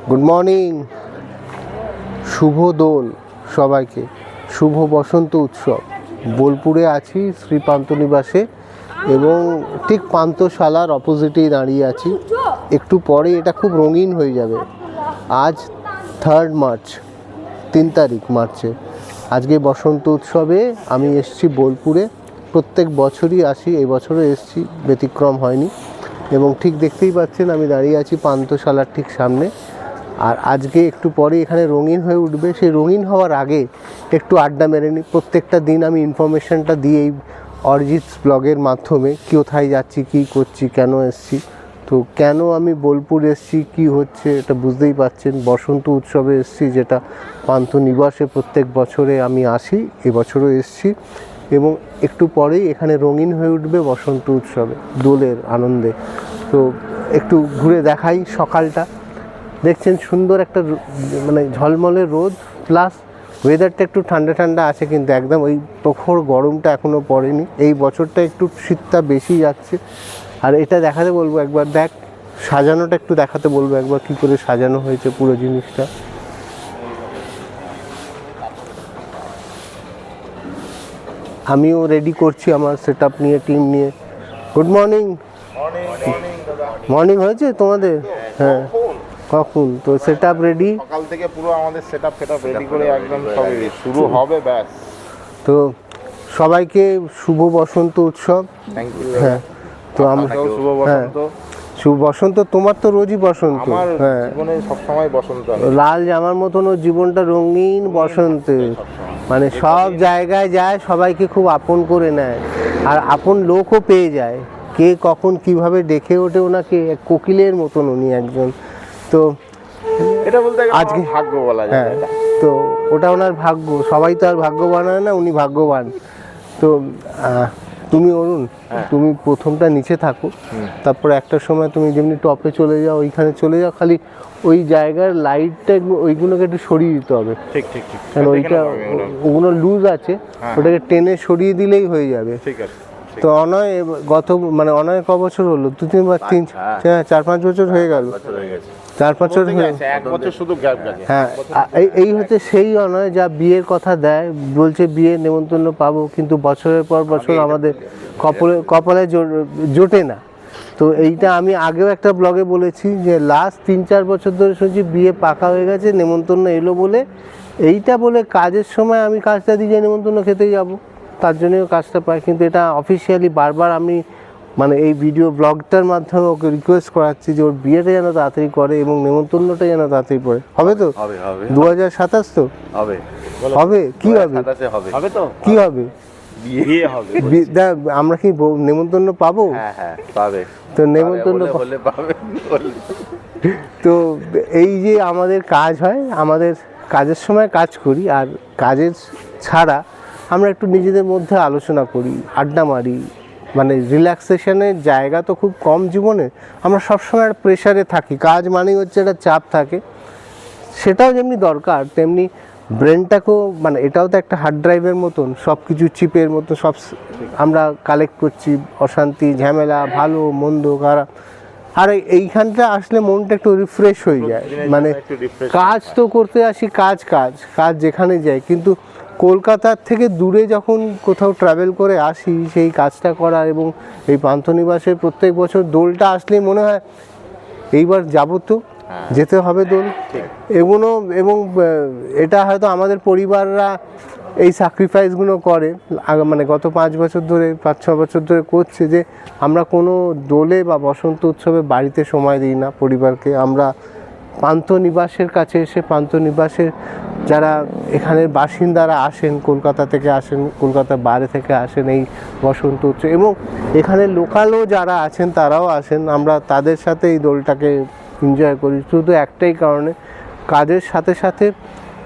Good morning, শুভ দোল সবাইকে, শুভ বসন্ত উৎসব। বোলপুরে আছি শ্রী পান্থনিবাসে এবং ঠিক পান্থশালার অপোজিটেই দাঁড়িয়ে আছি। একটু পরে এটা খুব রঙিন হয়ে যাবে। আজ 3 মার্চ, 3 তারিখ মার্চে। আজকে বসন্ত উৎসবে আমি এসেছি বোলপুরে। প্রত্যেক বছরই আসি, এই বছরও এসেছি, ব্যতিক্রম হয়নি। এবং ঠিক দেখতেই পাচ্ছেন আমি দাঁড়িয়ে আছি পান্থশালার ঠিক সামনে। আর আজকে একটু পরে এখানে রঙিন হয়ে উঠবে। সেই রঙিন হওয়ার আগে একটু আড্ডা মেরে নিই। প্রত্যেকটা দিন আমি ইনফরমেশানটা দিই এই অরিজিৎস ব্লগের মাধ্যমে, কোথায় যাচ্ছি, কী করছি, কেন এসছি। তো কেন আমি বোলপুর এসছি, কী হচ্ছে এটা বুঝতেই পারছেন। বসন্ত উৎসবে এসছি, যেটা পান্থনিবাসে প্রত্যেক বছরে আমি আসি, এবছরও এসছি। এবং একটু পরেই এখানে রঙিন হয়ে উঠবে বসন্ত উৎসবে, দোলের আনন্দে। তো একটু ঘুরে দেখাই সকালটা। দেখছেন সুন্দর একটা মানে ঝলমলে রোদ, প্লাস ওয়েদারটা একটু ঠান্ডা ঠান্ডা আছে, কিন্তু একদম ওই প্রখর গরমটা এখনও পড়েনি। এই বছরটা একটু শীতটা বেশি যাচ্ছে। আর এটা দেখাতে বলবো একবার, দেখ সাজানোটা একটু দেখাতে বলবো একবার, কী করে সাজানো হয়েছে পুরো জিনিসটা। আমিও রেডি করছি আমার সেট আপ নিয়ে, টিম নিয়ে। Good morning. মর্নিং হয়েছে তোমাদের? হ্যাঁ, কখন? তো সেট আপ রেডি সকাল থেকে পুরো আমাদের সেটআপ রেডি করে একদম সব শুরু হবে, ব্যাস। তো সবাইকে শুভ বসন্ত উৎসব। Thank you. হ্যাঁ, তো আমরা শুভ বসন্ত। শুভ বসন্ত। তোমার তো রোজই বসন্ত। আমার হ্যাঁ, জীবনে সবসময় বসন্ত। লাল জামার মতন ওর জীবনটা রঙিন বসন্তে। মানে সব জায়গায় যায়, সবাইকে খুব আপন করে নেয়, আর আপন লোকও পেয়ে যায়। কে কখন কিভাবে ডেকে ওঠে ওনাকে, কোকিলের মতন উনি একজন। তো এটা বলতে আজকে ভাগ্য বলা যায়। হ্যাঁ, তো ওটা ওনার ভাগ্য। সবাই তো আর ভাগ্যবান হয় না, উনি ভাগ্যবান। তো তুমি অরুণ, তুমি প্রথমটা নিচে থাকো, তারপরে একটা সময় তুমি যেমনি টপে চলে যাও, ওইখানে চলে যাও। খালি ওই জায়গার লাইটটা ওইগুলোকে একটু সরিয়ে দিতে হবে। ঠিক ঠিক ঠিক। কারণ ওইটা ওগুলো লুজ আছে, ওটাকে টেনে সরিয়ে দিলেই হয়ে যাবে। ঠিক আছে। তো অনয় মানে অনয় ক বছর হলো? 4-5 বছর হয়ে গেল। 4 বছর হয়ে, 1 বছর শুধু গ্যাপ গেছে। হ্যাঁ। এই হচ্ছে সেই অনয় যা বিয়ের কথা দেয়, বলছে বিয়ে নেমন্তন্ন পাবো, কিন্তু বছরের পর বছর আমাদের কপালে জোটে না। তো এইটা আমি আগেও একটা ব্লগে বলেছি যে লাস্ট 3-4 বছর ধরে শুনছি বিয়ে পাকা হয়ে গেছে, নেমন্তন্ন এলো বলে। এইটা বলে কাজের সময় আমি কাজটা দিয়ে যাই, নেমন্তন্ন খেতে যাব, তার জন্যও কাজটা পাই। কিন্তু এটা অফিসিয়ালি বারবার আমি মানে এই ভিডিও ব্লগটার মাধ্যমে ওকে রিকোয়েস্ট করাচ্ছি যে ওর বিয়েটা যেন তাড়াতাড়ি করে এবং নেমন্তন্নটা যেন তাড়াতাড়ি পড়ে। হবে তো? 2027 তো হবে? কি হবে? হবে তো? কি হবে? বিয়ে হবে। আমরা কি নেমন্তন্ন পাবো? হ্যাঁ পাবে। তো নেমন্তন্ন পাবে। তো এই যে আমাদের কাজ হয়, আমাদের কাজের সময় কাজ করি, আর কাজের ছাড়া আমরা একটু নিজেদের মধ্যে আলোচনা করি, আড্ডা মারি। মানে রিল্যাক্সেশনের জায়গা তো খুব কম জীবনে। আমরা সবসময় একটা প্রেশারে থাকি, কাজ মানেই হচ্ছে একটা চাপ থাকে। সেটাও যেমনি দরকার, তেমনি ব্রেনটাকেও, মানে এটাও তো একটা হার্ড ড্রাইভের মতন, সব কিছু চিপের মতো সব আমরা কালেক্ট করছি, অশান্তি, ঝামেলা, ভালো মন্দ, খারাপ। আর এইখানটা আসলে মনটা একটু রিফ্রেশ হয়ে যায়। মানে কাজ তো করতে আসি, কাজ যেখানে যাই, কিন্তু কলকাতার থেকে দূরে যখন কোথাও ট্রাভেল করে আসি, সেই কাজটা করা এবং এই পান্থনিবাসের প্রত্যেক বছর দোলটা আসলেই মনে হয় এইবার যাবো তো, যেতে হবে দোল এগুলো। এবং এটা হয়তো আমাদের পরিবাররা এই স্যাক্রিফাইসগুলো করে, মানে গত 5 বছর ধরে, 5-6 বছর ধরে করছে, যে আমরা কোনো দোলে বা বসন্ত উৎসবে বাড়িতে সময় দিই না পরিবারকে। আমরা পান্থনিবাসের কাছে এসে, পান্থনিবাসের যারা এখানের বাসিন্দারা আসেন, কলকাতা থেকে আসেন, কলকাতার বাইরে থেকে আসেন এই বসন্ত উৎসব, এবং এখানে লোকালও যারা আছেন তারাও আসেন, আমরা তাদের সাথে এই দোলটাকে এনজয় করি। শুধু একটাই কারণে, কাজের সাথে সাথে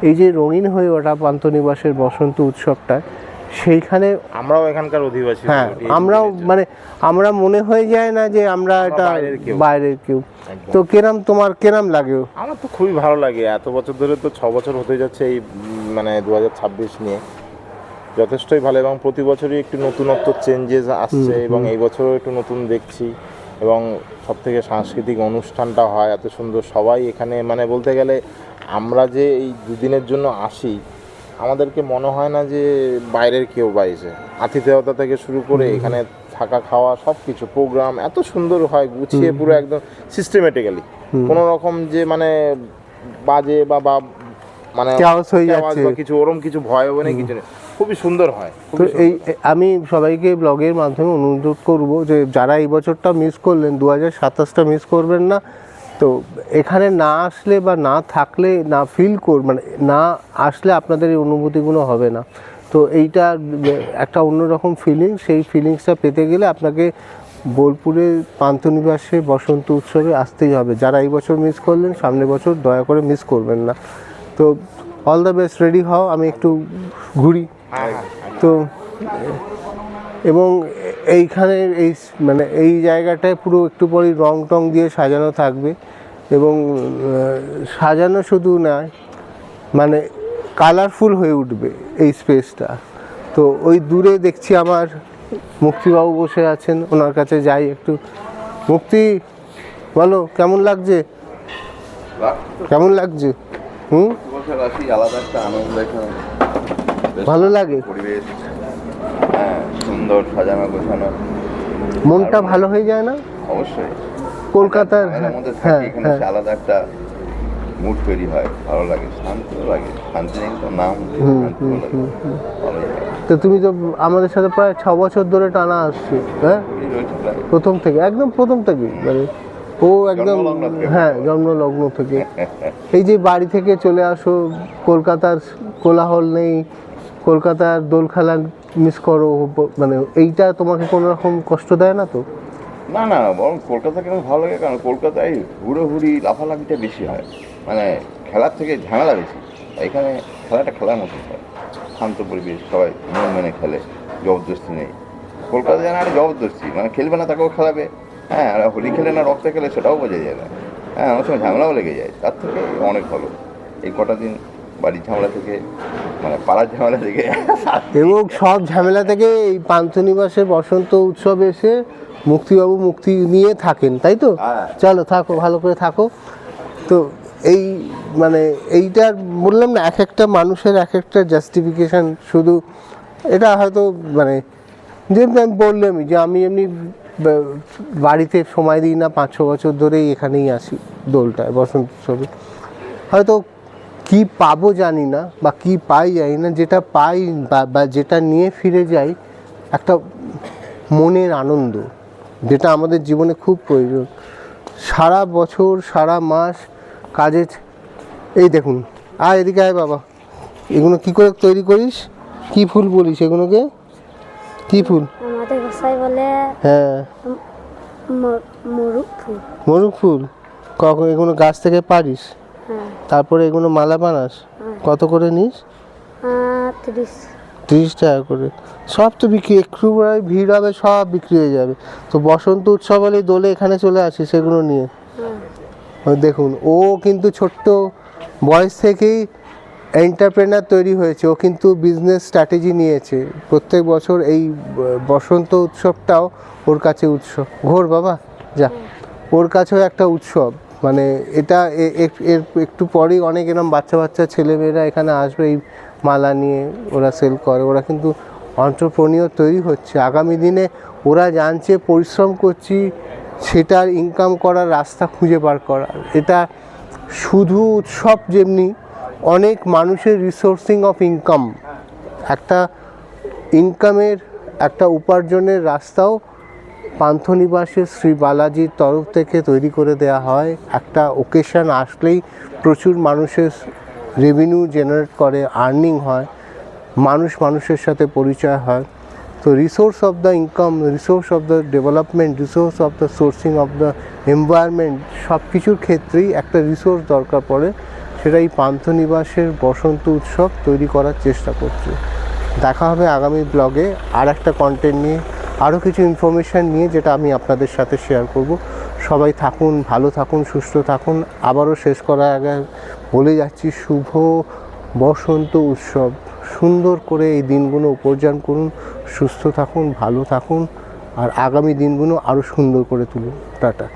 এই যে রঙিন হয়ে ওঠা পান্থনিবাসের বসন্ত উৎসবটা, সেইখানে আমরাও এখানকার অধিবাসী। হ্যাঁ, আমরাও মানে আমরা মনে হয়ে যায় না যে আমরা এটা বাইরের কেউ। তো তোমার কেরাম লাগে? আমার তো খুবই ভালো লাগে। এত বছর ধরে তো 6 বছর হতে যাচ্ছে এই মানে 2026 নিয়ে, যথেষ্টই ভালো। এবং প্রতি বছরই একটু নতুনত্ব চেঞ্জেস আসছে, এবং এই বছরও একটু নতুন দেখছি। এবং সবথেকে সাংস্কৃতিক অনুষ্ঠানটা হয় এত সুন্দর। সবাই এখানে মানে বলতে গেলে আমরা যে এই দুদিনের জন্য আসি, আমাদেরকে মনে হয় না যে বাইরের কেউ বাইছে। আতিথেয়তা থেকে শুরু করে এখানে থাকা খাওয়া সব কিছু প্রোগ্রাম এত সুন্দর হয়, গুছিয়ে পুরো একদম সিস্টেমেটিক্যালি, কোনো রকম যে মানে বাজে বা মানে chaos হয়ে chaos যাচ্ছে। বা কিছু ওরম কিছু ভয় হবে না, কিছু নেই, খুবই সুন্দর হয়, তো খুবই এই সুন্দর। আমি সবাইকে ব্লগের মাধ্যমে অনুরোধ করব যে যারা এই বছরটা মিস করলেন, 2027টা মিস করবেন না। তো এখানে না আসলে বা না থাকলে না ফিল মানে না আসলে আপনাদের এই অনুভূতিগুলো হবে না। তো এইটা একটা অন্যরকম ফিলিংস, সেই ফিলিংসটা পেতে গেলে আপনাকে বোলপুরে পান্থনিবাসে বসন্ত উৎসবে আসতেই হবে। যারা এই বছর মিস করলেন, সামনের বছর দয়া করে মিস করবেন না। তো অল দ্য বেস্ট, রেডি হও, আমি একটু ঘুরি। তো এবং এইখানে এই মানে এই জায়গাটায় পুরো একটু পরেই রং টং দিয়ে সাজানো থাকবে, এবং সাজানো শুধু নয়, মানে কালারফুল হয়ে উঠবে এই স্পেসটা। তো ওই দূরে দেখছি আমার মুক্তিবাবু বসে আছেন, ওনার কাছে যাই একটু। মুক্তি, বলো কেমন লাগছে? কেমন লাগছে? বছর আসি, আলাদা একটা আনন্দ এখানে। বেশ ভালো লাগে? পরিবেশ, হ্যাঁ, সুন্দর সাজানো গোছানো, মনটা ভালো হয়ে যায় না? অবশ্যই। কলকাতার, এর মধ্যে হ্যাঁ থাকি, এখানে হ্যাঁ, এসে আলাদা একটা মুড তৈরি হয়, ভালো লাগে, শান্তিও লাগে। শান্তিনিকেতন নাম শান্তিও লাগে, ভালোই লাগে। তো তুমি তো আমাদের সাথে প্রায় 6 বছর ধরে টানা আসছো, হ্যাঁ? এই রয়েছে প্রায়। প্রথম থেকে, একদম প্রথম থেকে, মানে ও একদম, জন্মলগ্ন থেকে। হ্যাঁ জন্মলগ্ন থেকে। এই যে বাড়ি থেকে চলে আসো, কলকাতার কোলাহল নেই, কলকাতার দোল খেলা মিস করো, মানে এইটা তোমাকে কোনো রকম কষ্ট দেয় না তো? না না, বরং কলকাতা কেন ভালো লাগে, কারণ কলকাতায় হুড়োহুড়ি লাফালাফিটা বেশি হয়, মানে খেলার থেকে ঝামেলা বেশি। এখানে খেলাটা খেলার মতো হয়, শান্ত পরিবেশ, সবাই মন মেনে খেলে, জবরদস্তি নেই। কলকাতা যেন আর জবরদস্তি, মানে খেলবে না তাকেও খেলাবে, হ্যাঁ, আর হোলি খেলে না রক্তে খেলে সেটাও বোঝা যায় না, হ্যাঁ, অনেক সময় ঝামেলাও লেগে যায়। তার থেকে অনেক ভালো এই কটা দিন বাড়ির ঝামেলা থেকে, মানে পাড়ার ঝামেলা থেকে এবং সব ঝামেলা থেকে এই পান্থনিবাসে বসন্ত উৎসব এসে মুক্তিবাবু মুক্তি নিয়ে থাকেন, তাই তো? হ্যাঁ। চলো থাকো, ভালো করে থাকো। তো এই মানে এইটার বললাম না, এক একটা মানুষের এক একটা জাস্টিফিকেশান। শুধু এটা হয়তো মানে যেমনি আমি বললামই যে আমি এমনি বাড়িতে সময় দিই না, 5-6 বছর ধরেই এখানেই আসি দোলটায়, বসন্ত উৎসবে। হয়তো কি পাবো জানি না, বা কি পাই জানি না, যেটা পাই বা যেটা নিয়ে ফিরে যাই, একটা মনের আনন্দ, যেটা আমাদের জীবনে খুব প্রয়োজন। সারা বছর সারা মাস কাজে, এই দেখুন, আয় এদিকে আয় বাবা, এগুলো কি করে তৈরি করিস? কি ফুল বলিস এগুলোকে? কি ফুল? আমাদের ভাষায় বলে হ্যাঁ, মুরুক ফুল। মরুক ফুল। কখন এগুলো গাছ থেকে পারিস, হ্যাঁ, তারপরে এগুলো মালা বানাস? কত করে নিস? 30। 30 টাকা করে। সব তো বিক্রি, একটু ভিড় হবে, সব বিক্রি হয়ে যাবে। তো বসন্ত উৎসব হলে দোলে এখানে চলে আসি সেগুলো নিয়ে। হ্যাঁ, ওই দেখুন, ও কিন্তু ছোট্ট বয়স থেকেই এন্টারপ্রেনার তৈরি হয়েছে, ও কিন্তু বিজনেস স্ট্র্যাটেজি নিয়েছে। প্রত্যেক বছর এই বসন্ত উৎসবটাও ওর কাছে উৎসব। ঘোর বাবা যা, ওর কাছেও একটা উৎসব। মানে এটা এর একটু পরেই অনেক এরকম বাচ্চা বাচ্চা ছেলেমেয়েরা এখানে আসবে, এই মালা নিয়ে ওরা সেল করে। ওরা কিন্তু অন্টারপ্রেনিউর তৈরি হচ্ছে আগামী দিনে। ওরা জানছে পরিশ্রম করছি, সেটার ইনকাম করার রাস্তা খুঁজে বার করার। এটা শুধু উৎসব যেমনি অনেক মানুষের রিসোর্সিং অফ ইনকাম, একটা ইনকামের একটা উপার্জনের রাস্তাও পান্থনিবাসের শ্রী বালাজির তরফ থেকে তৈরি করে দেওয়া হয়। একটা ওকেশন আসলেই প্রচুর মানুষের রেভিনিউ জেনারেট করে, আর্নিং হয়, মানুষ মানুষের সাথে পরিচয় হয়। তো resource of the income, resource of the development, resource of the sourcing of the environment, সব কিছুর ক্ষেত্রেই একটা রিসোর্স দরকার পড়ে। সেটা এই পান্থনিবাসের বসন্ত উৎসব তৈরি করার চেষ্টা করছে। দেখা হবে আগামী ব্লগে আর একটা কন্টেন্ট নিয়ে, আরও কিছু ইনফরমেশান নিয়ে, যেটা আমি আপনাদের সাথে শেয়ার করব। সবাই থাকুন, ভালো থাকুন, সুস্থ থাকুন। আবারও শেষ করার আগে বলে যাচ্ছি, শুভ বসন্ত উৎসব। সুন্দর করে এই দিনগুলো উপার্জন করুন, সুস্থ থাকুন, ভালো থাকুন, আর আগামী দিনগুলো আরও সুন্দর করে তুলুন। টাটা।